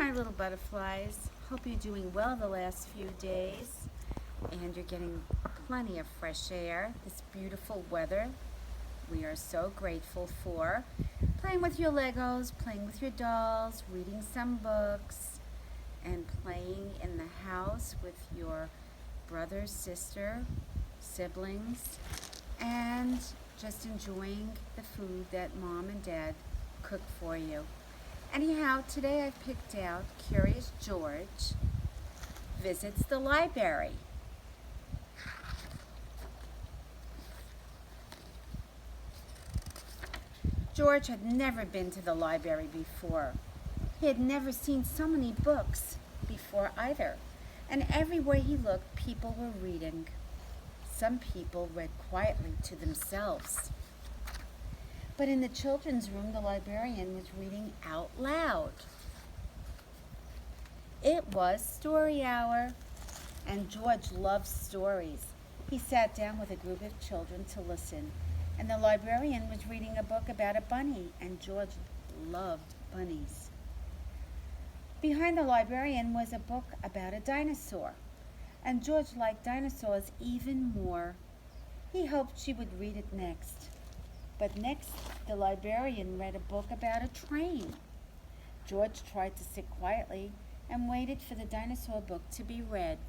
my little butterflies. Hope you're doing well the last few days and you're getting plenty of fresh air, this beautiful weather we are so grateful for. Playing with your Legos, playing with your dolls, reading some books, and playing in the house with your brother, sister, siblings, and just enjoying the food that mom and dad cook for you. Anyhow, today I picked out Curious George visits the library. George had never been to the library before. He had never seen so many books before either. And everywhere he looked, people were reading. Some people read quietly to themselves. But in the children's room, the librarian was reading out loud. It was story hour, and George loved stories. He sat down with a group of children to listen, and the librarian was reading a book about a bunny, and George loved bunnies. Behind the librarian was a book about a dinosaur, and George liked dinosaurs even more. He hoped she would read it next. But next, the librarian read a book about a train. George tried to sit quietly and waited for the dinosaur book to be read.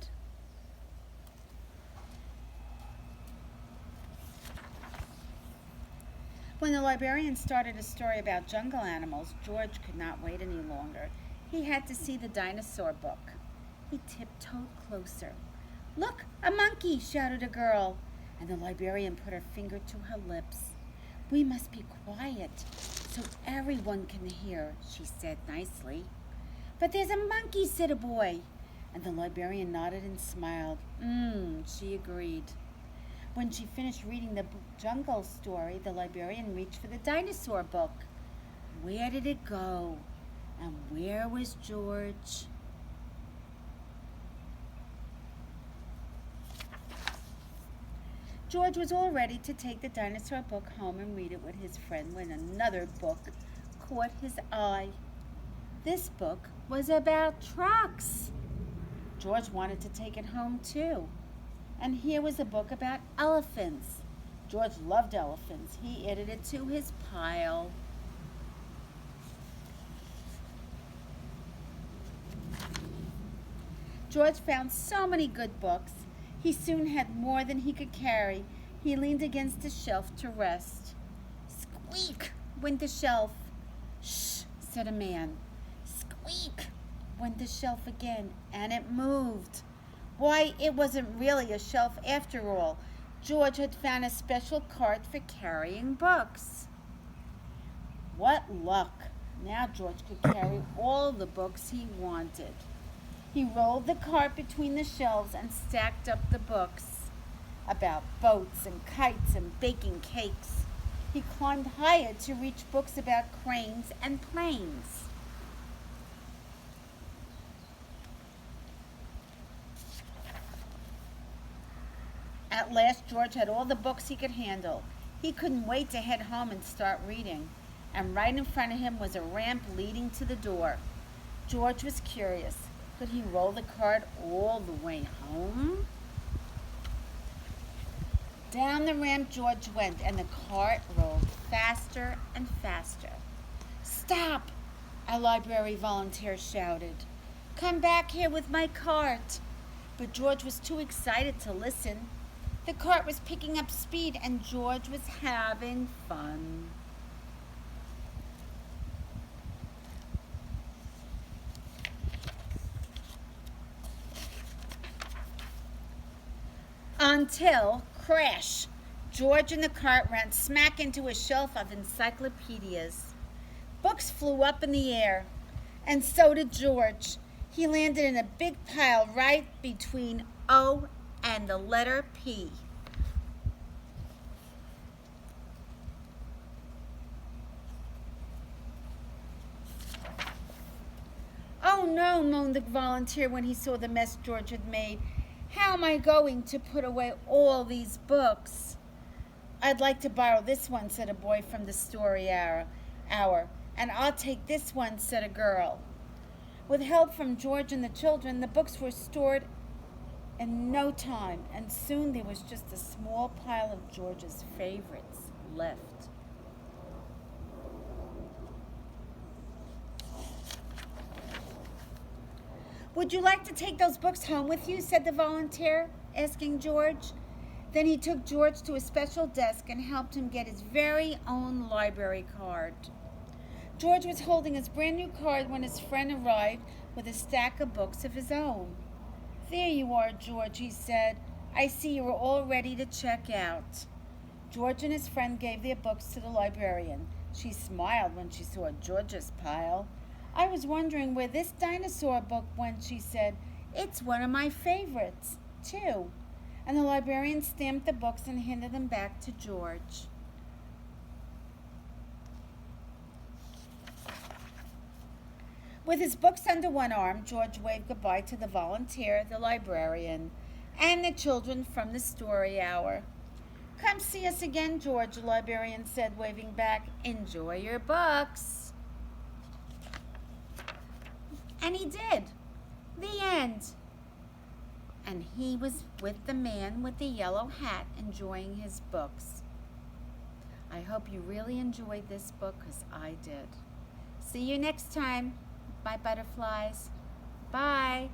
When the librarian started a story about jungle animals, George could not wait any longer. He had to see the dinosaur book. He tiptoed closer. "Look, a monkey!" shouted a girl, and the librarian put her finger to her lips. "We must be quiet so everyone can hear," she said nicely. "But there's a monkey," said a boy, and the librarian nodded and smiled. She agreed. When she finished reading the jungle story, the librarian reached for the dinosaur book. Where did it go? And where was George? George was all ready to take the dinosaur book home and read it with his friend when another book caught his eye. This book was about trucks. George wanted to take it home too. And here was a book about elephants. George loved elephants. He added it to his pile. George found so many good books. He soon had more than he could carry. He leaned against a shelf to rest. Squeak went the shelf. Shh, said a man. Squeak went the shelf again, and it moved. Why, it wasn't really a shelf after all. George had found a special cart for carrying books. What luck! Now George could carry all the books he wanted. He rolled the cart between the shelves and stacked up the books about boats and kites and baking cakes. He climbed higher to reach books about cranes and planes. At last, George had all the books he could handle. He couldn't wait to head home and start reading. And right in front of him was a ramp leading to the door. George was curious. Could he roll the cart all the way home? Down the ramp George went, and the cart rolled faster and faster. "Stop!" a library volunteer shouted. "Come back here with my cart." But George was too excited to listen. The cart was picking up speed, and George was having fun. Until, crash, George and the cart ran smack into a shelf of encyclopedias. Books flew up in the air, and so did George. He landed in a big pile right between O and the letter P. "Oh no," moaned the volunteer when he saw the mess George had made. "How am I going to put away all these books?" "I'd like to borrow this one," said a boy from the story hour. "And I'll take this one," said a girl. With help from George and the children, the books were stored in no time, and soon there was just a small pile of George's favorites left. "Would you like to take those books home with you?" said the volunteer, asking George. Then he took George to a special desk and helped him get his very own library card. George was holding his brand new card when his friend arrived with a stack of books of his own. "There you are, George," he said. "I see you are all ready to check out." George and his friend gave their books to the librarian. She smiled when she saw George's pile. "I was wondering where this dinosaur book went," she said. "It's one of my favorites, too." And the librarian stamped the books and handed them back to George. With his books under one arm, George waved goodbye to the volunteer, the librarian, and the children from the story hour. "Come see us again, George," the librarian said, waving back. "Enjoy your books." And he did. The end. And he was with the man with the yellow hat enjoying his books. I hope you really enjoyed this book, because I did. See you next time. Bye, butterflies. Bye.